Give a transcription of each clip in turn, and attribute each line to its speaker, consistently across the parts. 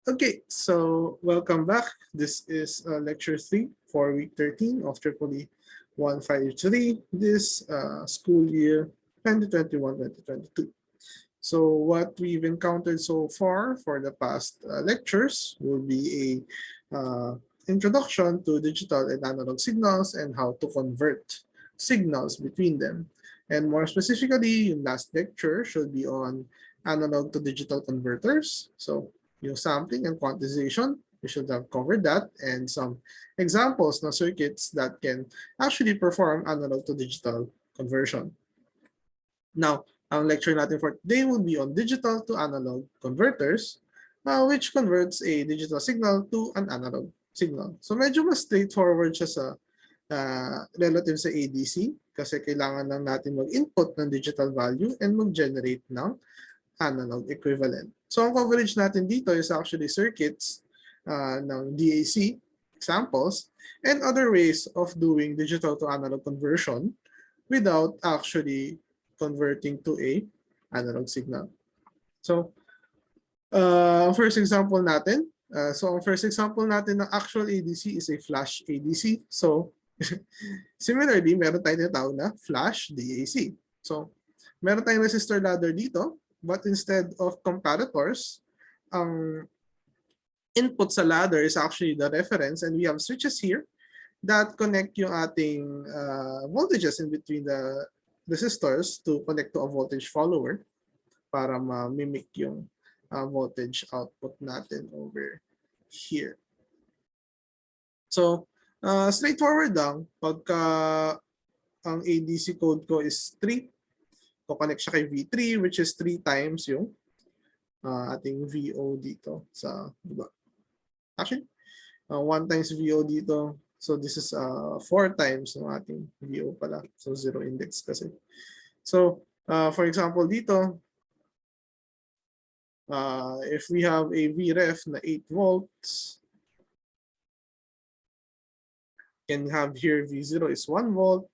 Speaker 1: Okay, so welcome back. This is lecture 3 for week 13 of EEE153 this school year 2021-2022. So what we've encountered so far for the past lectures will be a introduction to digital and analog signals and how to convert signals between them. And more specifically, yung last lecture should be on analog to digital converters. So yung sampling and quantization, we should have covered that, and some examples na circuits that can actually perform analog to digital conversion. Now, ang lecture natin for today will be on digital to analog converters, which converts a digital signal to an analog signal. So medyo mas straightforward siya sa relative sa ADC kasi kailangan lang natin mag-input ng digital value and mag-generate ng analog equivalent. So ang coverage natin dito is actually circuits ng DAC examples and other ways of doing digital to analog conversion without actually converting to a analog signal. So first example natin, ang first example natin ng actual ADC is a flash ADC. So similarly, meron tayong tinatawag na flash DAC. So meron tayong resistor ladder dito, but instead of comparators, ang input sa ladder is actually the reference, and we have switches here that connect yung ating voltages in between the resistors to connect to a voltage follower para ma-mimic yung voltage output natin over here. So, straightforward lang. Pagka ang ADC code ko is 3, connect siya kay V3, which is 3 times yung ating VO dito sa, diba? Actually, 1 times VO dito. So this is 4 times ng ating VO pala. So 0 index kasi. So for example dito, if we have a VREF na 8 volts, can have here V0 is 1 volt,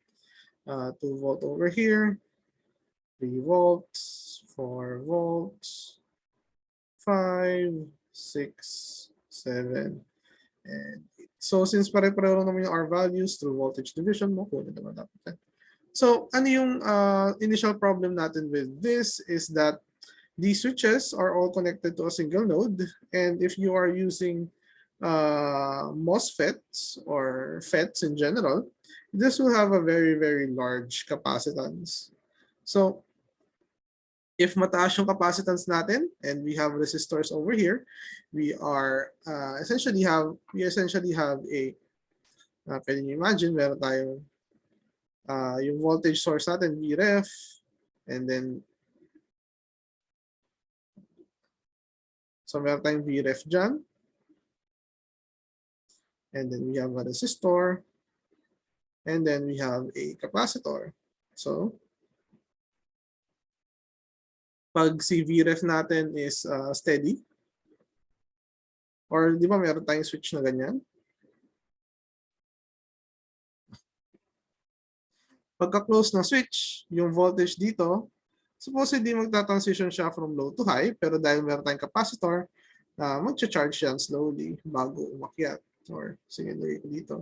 Speaker 1: 2 volt over here, 3 volts, 4 volts, 5, 6, 7, and 8. So since pare-pareho naman yung R values through voltage division mo, kunin naman dapat. So ano yung initial problem natin with this is that these switches are all connected to a single node, and if you are using MOSFETs or FETs in general, this will have a very, very large capacitance. So if mataas yung capacitance natin and we have resistors over here, we are essentially have a pwede nyo imagine meron tayong yung voltage source natin VREF, and then so meron tayong VREF dyan, and then we have a resistor, and then we have a capacitor. So pag si VREF natin is steady, or di ba meron tayong switch na ganyan? Pagka-close ng switch, yung voltage dito, supposedly magta-transition siya from low to high, pero dahil meron tayong capacitor, mag-charge yan slowly bago umakyat. Or sige, lagay ko dito.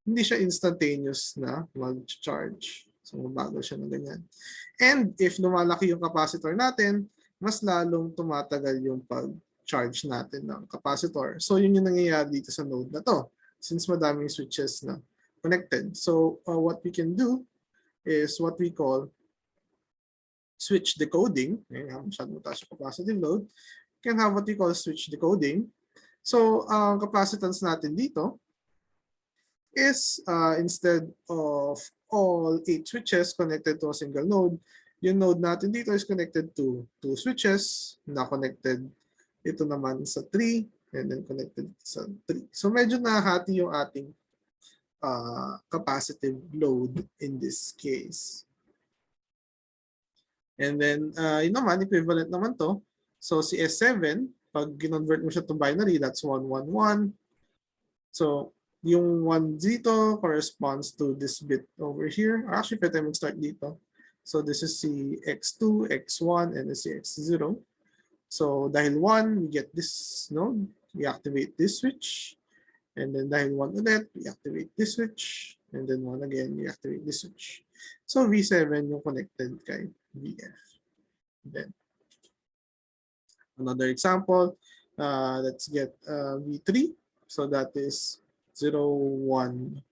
Speaker 1: Hindi siya instantaneous na mag-charge. So, mabagal siya ng ganyan. And if lumalaki yung capacitor natin, mas lalong tumatagal yung pag-charge natin ng capacitor. So, yun yung nangyayari dito sa node na to, since madaming switches na connected. So, what we can do is what we call switch decoding. Ayan, masyadong mataas yung capacitive load. We can have what we call switch decoding. So, ang capacitance natin dito is instead of all 8 switches connected to a single node, yung node natin dito is connected to 2 switches na connected ito naman sa 3 and then connected sa 3. So medyo nahati yung ating capacitive load in this case. And then yun naman, equivalent naman to. So si S7, pag convert mo siya to binary, that's 111. So yung 1 dito corresponds to this bit over here. Or actually, pwede mag-start dito. So this is si X2, X1, and this is si X0. So dahil 1, we get this node, we activate this switch. And then dahil 1 ulit, we activate this switch. And then 1 again, we activate this switch. So V7 yung connected kay VF. Then another example, let's get V3. So that is 0, 1,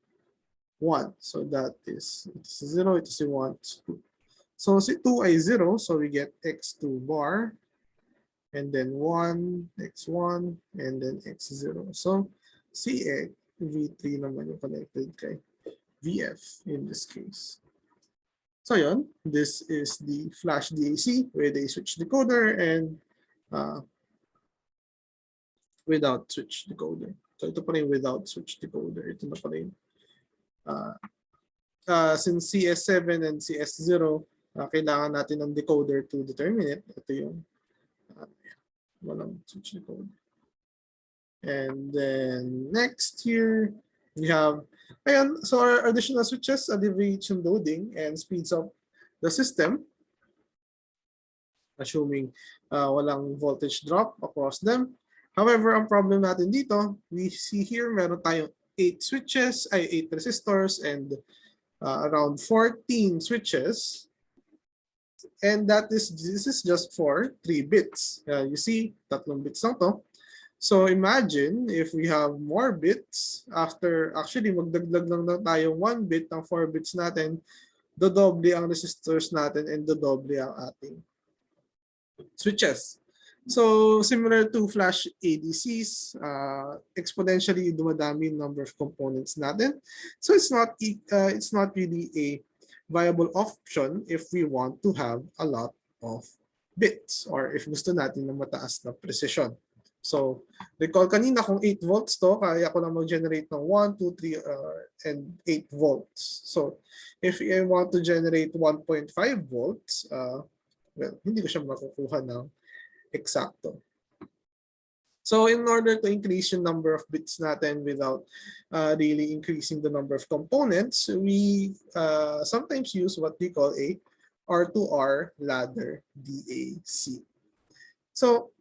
Speaker 1: 1. So that is, it's 0, it's 1, it's 2. So si 2 ay 0, so we get x2 bar, and then 1, x1, and then x0. So si V3 naman yung connected kay VF in this case. So yun, this is the flash DAC with a switch decoder and without switch decoder. So ito pa rin without switch decoder. Ito na pa rin. Since CS7 and CS0, kailangan natin ng decoder to determine it. Ito yung walang switch decoder. And then next here, we have, ayan, so our additional switches alleviates yung loading and speeds up the system, assuming walang voltage drop across them. However, ang problem natin dito, we see here, meron tayong 8 switches, ay 8 resistors, and around 14 switches. And this is just for 3 bits. You see, 3 bits lang to. So imagine if we have more bits after, actually magdagdag lang na tayo 1 bit ng 4 bits natin, dodoble ang resistors natin and dodoble ang ating switches. So similar to flash ADCs, exponentially dumadami yung number of components natin. So it's not really a viable option if we want to have a lot of bits or if gusto natin ng mataas na precision. So recall kanina kung 8 volts to, kaya ko lang mag-generate ng 1, 2, 3, and 8 volts. So if I want to generate 1.5 volts, well, hindi ko siya makukuha ng eksakto. So in order to increase yung number of bits natin without really increasing the number of components, we sometimes use what we call a R2R ladder DAC. So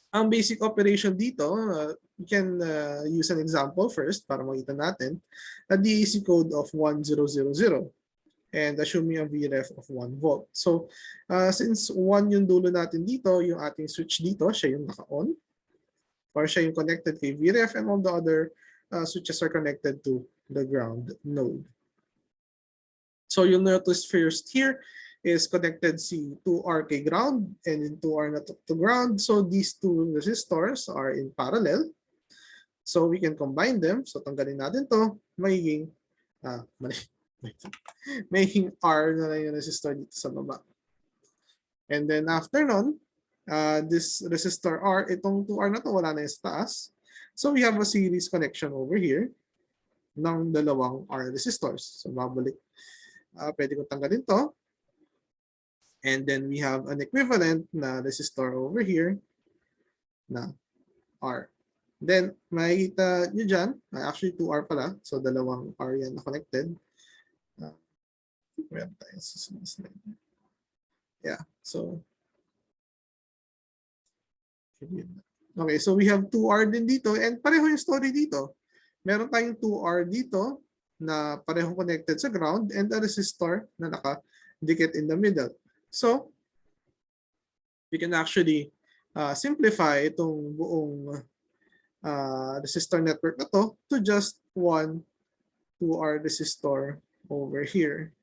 Speaker 1: ang basic operation dito, we can use an example first para makita natin. A DAC code of 1000 and assuming a VREF of 1 volt. So since 1 yung dulo natin dito, yung ating switch dito, siya yung naka-on or siya yung connected kay VREF and all the other switches are connected to the ground node. So you'll notice first here is connected si 2R kay ground and then 2R na to ground. So these two resistors are in parallel. So we can combine them. So tanggalin natin to, magiging R na lang yung resistor dito sa baba. And then after nun, this resistor R, itong 2R na to wala na yung sa taas. So we have a series connection over here ng dalawang R resistors. So babalik. Pwede kong tanggalin to. And then we have an equivalent na resistor over here na R. Then makikita nyo dyan, actually 2R pala. So dalawang R yan na connected. Yeah, so okay, so we have 2R din dito and pareho yung story dito. Meron tayong 2R dito na pareho connected sa ground and a resistor na nakadikit in the middle. So we can actually simplify itong buong resistor network na to just one 2R resistor over here.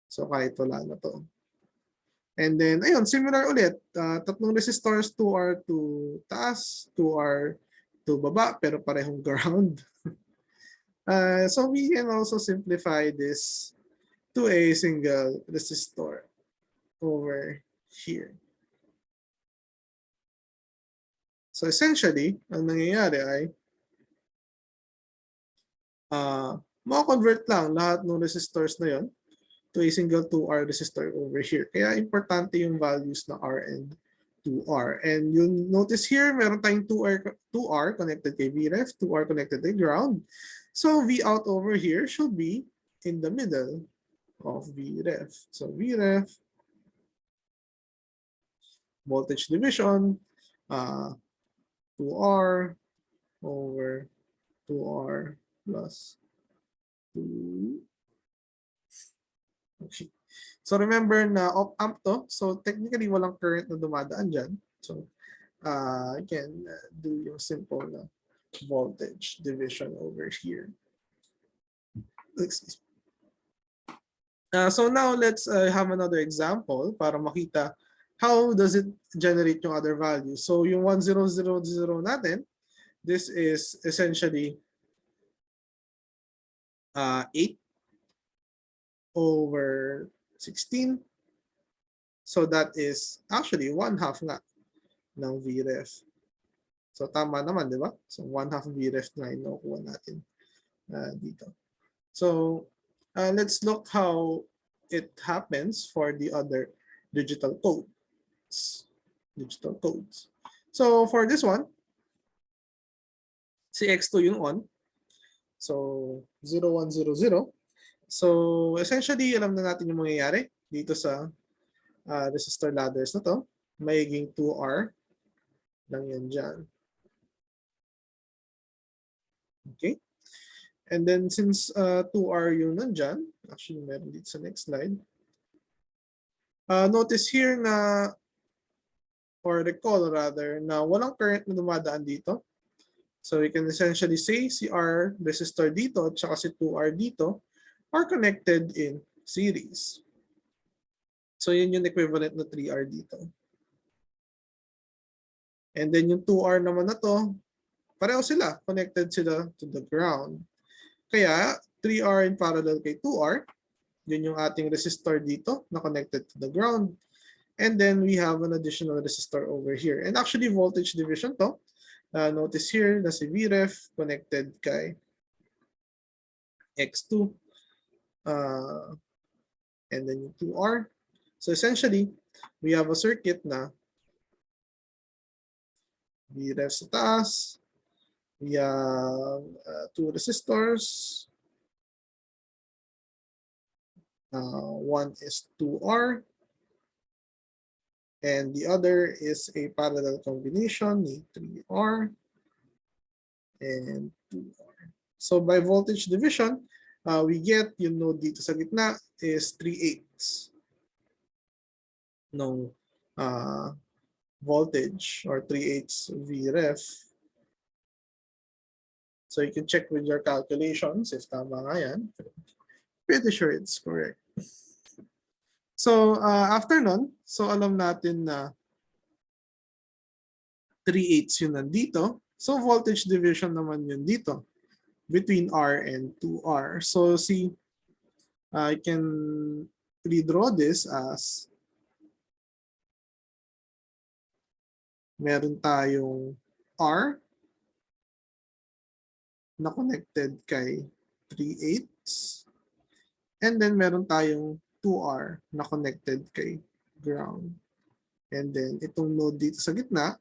Speaker 1: So kahit wala na to. And then, ayun, similar ulit. Tatlong resistors, 2R to taas, 2R to baba, pero parehong ground. So we can also simplify this to a single resistor over here. So essentially, ang nangyayari ay ma-convert lang lahat ng resistors na yon to a single 2R resistor over here. Kaya importante yung values na R and 2R. And you'll notice here, meron tayong 2R connected kay VREF, 2R connected to ground. So V out over here should be in the middle of VREF. So VREF voltage division, 2R over 2R plus 2. Okay. So remember na op-amp to. So technically walang current na dumadaan dyan. So I can do yung simple na voltage division over here. So now let's have another example para makita how does it generate yung other values. So yung 1000 natin, this is essentially 8 over 16. So that is actually 1/2 nga ng VREF. So tama naman, di ba? So 1/2 VREF na inukuha natin dito. So let's look how it happens for the other digital codes. So for this one, si X2 yung on. So 0100. So essentially, alam na natin yung mangyayari dito sa resistor ladders na to. Mayiging 2R lang yan dyan. Okay. And then since 2R yung nandyan, actually meron dito sa next slide. Notice here na, or recall rather, na walang current na dumadaan dito. So we can essentially say si R resistor dito at saka si 2R dito are connected in series. So yun yung equivalent na 3R dito. And then yung 2R naman na to, pareho sila, connected sila to the ground. Kaya 3R in parallel kay 2R, yun yung ating resistor dito na connected to the ground. And then we have an additional resistor over here. And actually voltage division to. Notice here na si VREF connected kay X2. And then yung 2R. So essentially, we have a circuit na VREF sa taas. We have 2 resistors. One is 2R. And the other is a parallel combination ni 3R and 2R. So by voltage division, we get yung node dito sa gitna is 3/8 ng voltage or 3/8 VREF. So you can check with your calculations if tama nga yan. Pretty sure it's correct. So after nun, so alam natin na 3/8 yun nandito. So voltage division naman yun dito between R and 2R. So see, I can redraw this as meron tayong R na connected kay 3/8 and then meron tayong 2R na connected kay ground. And then itong node dito sa gitna,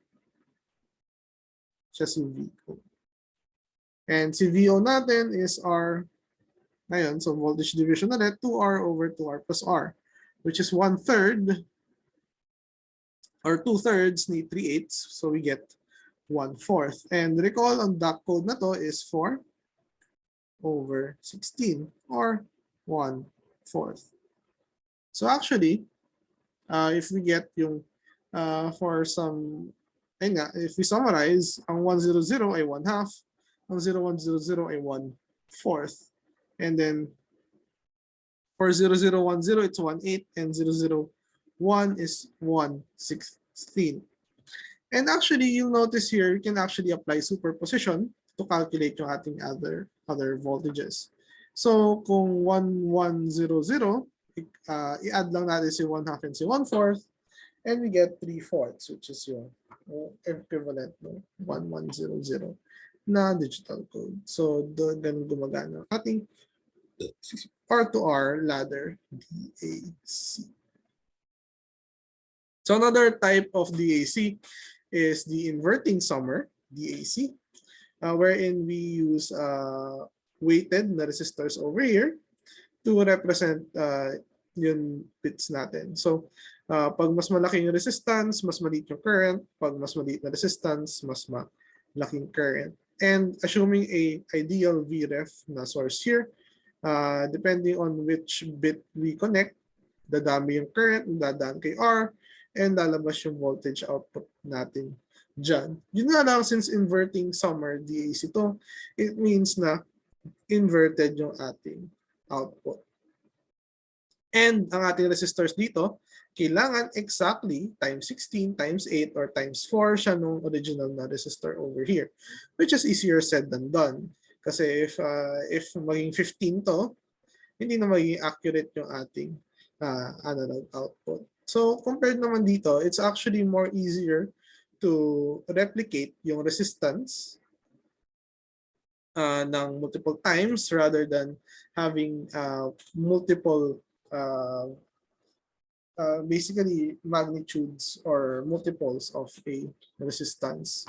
Speaker 1: siya si VO. And si VO natin is R. Ngayon, so voltage division na rin, 2R over 2R plus R, which is 1/3 or 2/3 ni 3/8. So we get 1/4. And recall on DAC code na to is 4 over 16 or 1/4. So actually, if we get yung for some, if we summarize, ang 100 ay 1/2, ang 0100 ay 1/4. And then for 0010, it's 1/8, and 001 is 1/16. And actually, you'll notice here, you can actually apply superposition to calculate yung ating other voltages. So kung 1100, i-add lang natin si 1/2 and si 1/4, and we get 3/4, which is yung equivalent ng 1100 na digital code. So ganun gumagana ating R2R ladder DAC. So another type of DAC is the inverting summer DAC, wherein we use weighted na resistors over here to represent yung bits natin. So Pag mas malaki yung resistance, mas maliit yung current. Pag mas maliit na resistance, mas malaking current. And assuming a ideal VREF na source here, depending on which bit we connect, dadami yung current, dadaan kay R, and lalabas yung voltage output natin dyan. Yun nga lang, since inverting summer DAC to, it means na inverted yung ating output. And ang ating resistors dito, kailangan exactly times 16, times 8, or times 4 siya nung original na resistor over here, which is easier said than done. Kasi if maging 15 to, hindi na maging accurate yung ating analog output. So compared naman dito, it's actually more easier to replicate yung resistance ng multiple times rather than having multiple basically magnitudes or multiples of a resistance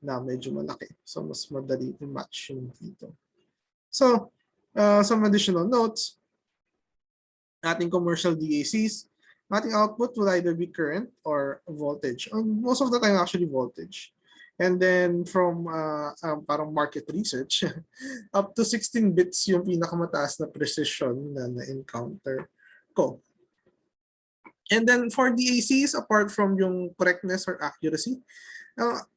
Speaker 1: na medyo malaki. So mas madali i-match yung dito. So some additional notes. Ating commercial DACs, ating output will either be current or voltage. Most of the time actually voltage. And then from parang market research, up to 16 bits yung pinakamataas na precision na na-encounter ko. And then for DACs, apart from yung correctness or accuracy,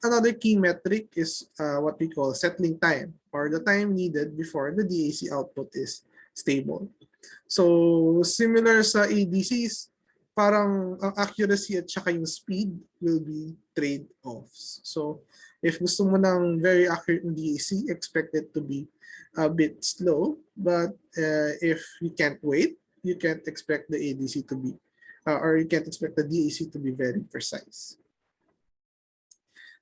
Speaker 1: another key metric is what we call settling time, or the time needed before the DAC output is stable. So similar sa ADCs, parang ang accuracy at saka yung speed will be trade-offs. So if gusto mo ng very accurate DAC, expect it to be a bit slow. But if you can't wait, you can't expect the ADC to be, or you can't expect the DAC to be very precise.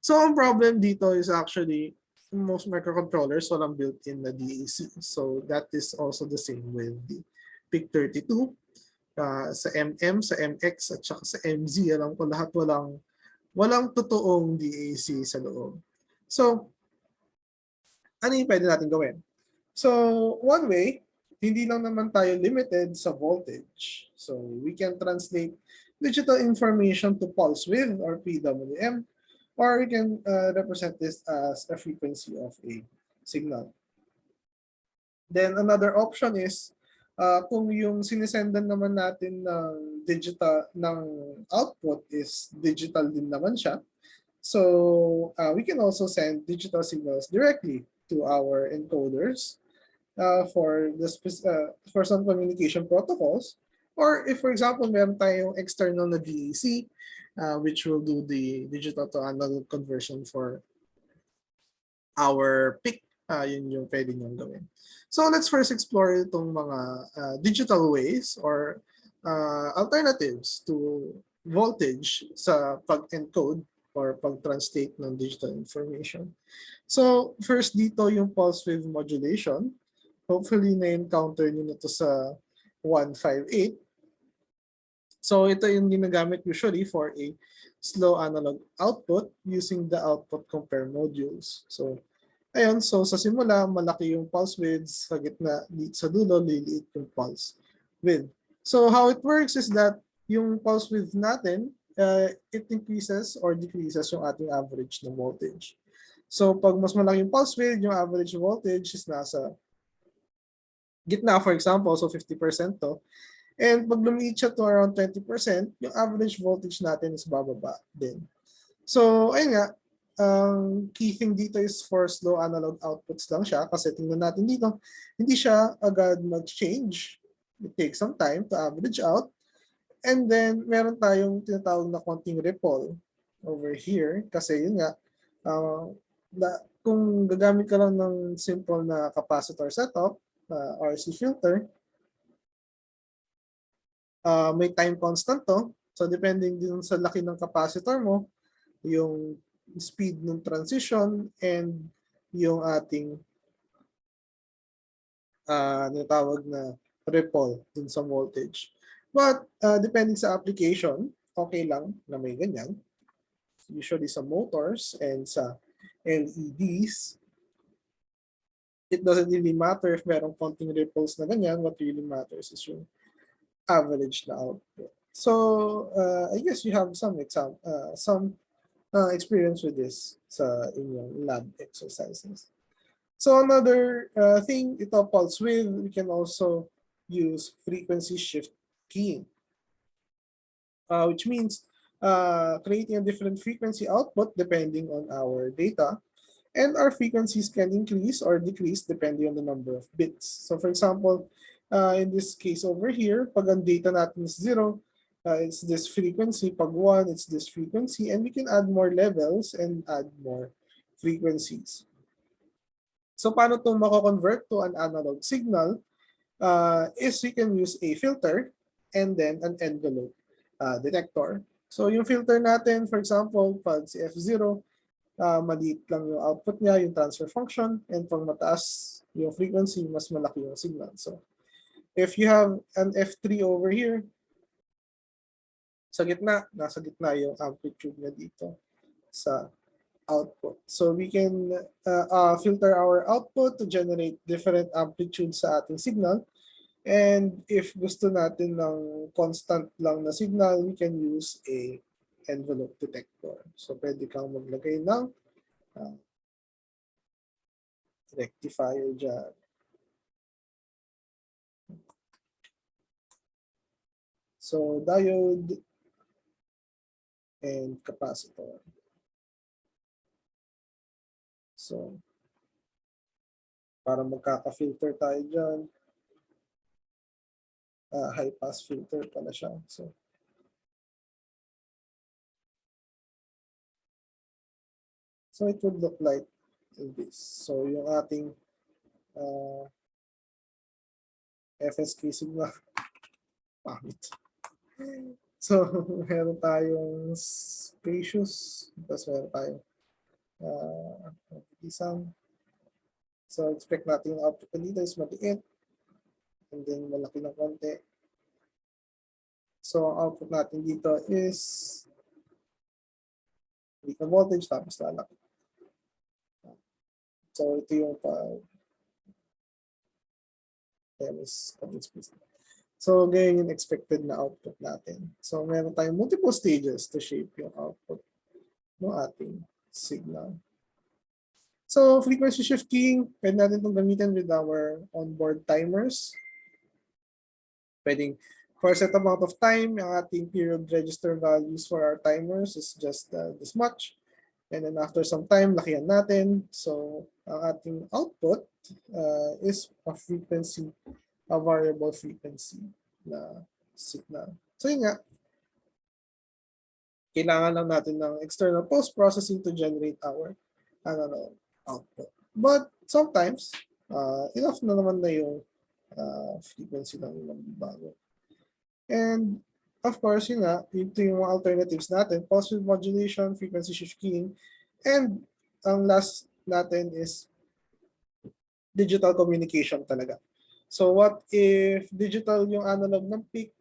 Speaker 1: So ang problem dito is actually most microcontrollers walang built-in na DAC. So that is also the same with the PIC32, sa MM, sa MX, at saka sa MZ. Alam ko lahat walang totoong DAC sa loob. So ano yung pwede natin gawin? So one way, hindi lang naman tayo limited sa voltage. So we can translate digital information to pulse width or PWM, or we can represent this as a frequency of a signal. Then another option is kung yung sinisendan naman natin ng digital ng output is digital din naman siya. So we can also send digital signals directly to our encoders for some communication protocols, or if for example meron tayong external na DAC which will do the digital to analog conversion for our PIC, yun yung pwede nyo gawin. So let's first explore itong mga digital ways or alternatives to voltage sa pag-encode or pag-translate ng digital information. So first dito yung pulse width modulation. Hopefully na-encounter nyo na to sa 158. So ito yung ginagamit usually for a slow analog output using the output compare modules. So ayun, so sa simula malaki yung pulse width, sa gitna sa dulo liliit yung pulse width. So how it works is that yung pulse width natin, it increases or decreases yung ating average na voltage. So pag mas malaki yung pulse width, yung average voltage is nasa gitna, for example, so 50% to. And pag lumiit siya to around 20%, yung average voltage natin is bababa din. So ayun nga, ang key thing dito is for slow analog outputs lang siya, kasi tingnan natin dito, hindi siya agad mag-change. It takes some time to average out. And then meron tayong tinatawag na konting ripple over here, kasi yun nga, kung gagamit ka lang ng simple na capacitor setup, RC filter, may time constant to. So depending din sa laki ng capacitor mo, yung speed ng transition and yung ating natawag na ripple dun sa voltage. But depending sa application, okay lang na may ganyan. Usually sa motors and sa LEDs, it doesn't really matter if merong konting ripples na ganyan. What really matters is yung average na output. So I guess you have some experience with this in your lab exercises. So another thing it falls with, we can also use frequency shift keying, which means creating a different frequency output depending on our data. And our frequencies can increase or decrease depending on the number of bits. So for example, in this case over here, pag ang data natin is 0, it's this frequency. Pag 1, it's this frequency. And we can add more levels and add more frequencies. So paano ito mako-convert to an analog signal is we can use a filter and then an envelope detector. So yung filter natin, for example, pag si F0, maliit lang yung output niya, yung transfer function, and pag mataas yung frequency, mas malaki yung signal. So if you have an F3 over here, sa gitna, nasa gitna yung amplitude niya dito sa output. So we can filter our output to generate different amplitudes sa ating signal. And if gusto natin ng constant lang na signal, we can use a envelope detector. So pwede kang maglagay ng rectifier dyan. So diode and capacitor. So para magkaka-filter tayo dyan, high pass filter pala siya. So it would look like this. So yung ating FSK signal, pangit. So meron tayong spacious, tapos meron tayong isang. So expect natin yung output dito is maliit, and then malaki ng konti. So ang output natin dito is weak na voltage tapos lalaki. So ito yung so ganyan yung expected na output natin. So meron tayong multiple stages to shape yung output ng ating signal. So frequency shift keying, pwede natin itong gamitin with our onboard timers. Pwedeng for a set amount of time, yung ating period register values for our timers is just this much. And then after some time, lakihan natin. So ang ating output is a frequency, a variable frequency na signal. So yun nga, kailangan lang natin ng external post-processing to generate our analog output. But sometimes, enough na naman na yung frequency lang yung bago. And of course, yun nga, ito yung alternatives natin, pulse width modulation, frequency shift keying, and ang last natin is digital communication talaga. So what if digital yung analog ng peak,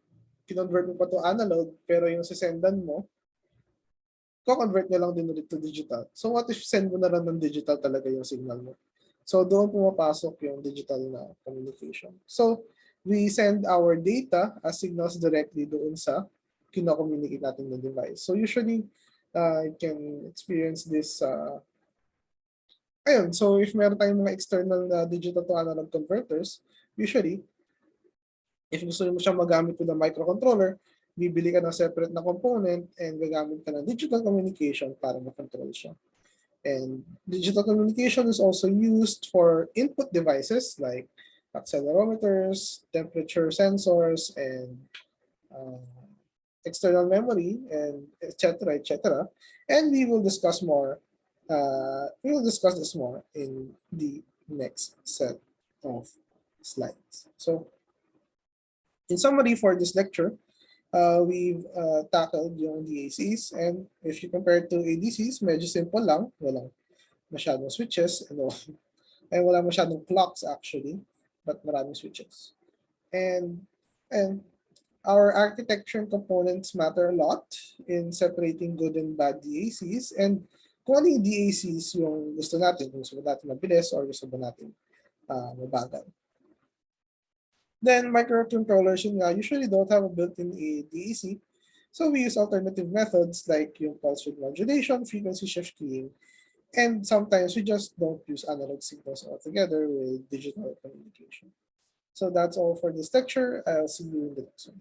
Speaker 1: kinonvert mo pa to analog, pero yung sisendan mo, ko-convert niya lang din ulit to digital. So what if send mo na lang ng digital talaga yung signal mo? So doon pumapasok yung digital na communication. So we send our data as signals directly doon sa kino-communicate natin ng device. So usually, you can experience this. Ayun, so if meron tayong mga external digital to analog converters, usually, if gusto mo siyang magamit with a microcontroller, bibili ka ng separate na component and gagamit ka ng digital communication para makontrol siya. And digital communication is also used for input devices like accelerometers, temperature sensors, and external memory, and etc. etc. And we will discuss more. We will discuss this more in the next set of slides. So, in summary for this lecture, we've tackled yung DACs, and if you compare it to ADCs, medyo simple lang, walang masyadong switches, and wala masyadong clocks actually, but maraming switches. And our architecture and components matter a lot in separating good and bad DACs, and kung ano yung DACs yung gusto natin, kung gusto natin mabilis or gusto ba natin mabagal. Then microcontrollers usually don't have a built-in DAC, So we use alternative methods like yung pulse width modulation, frequency shift keying, and sometimes we just don't use analog signals altogether with digital communication. So that's all for this lecture. I'll see you in the next one.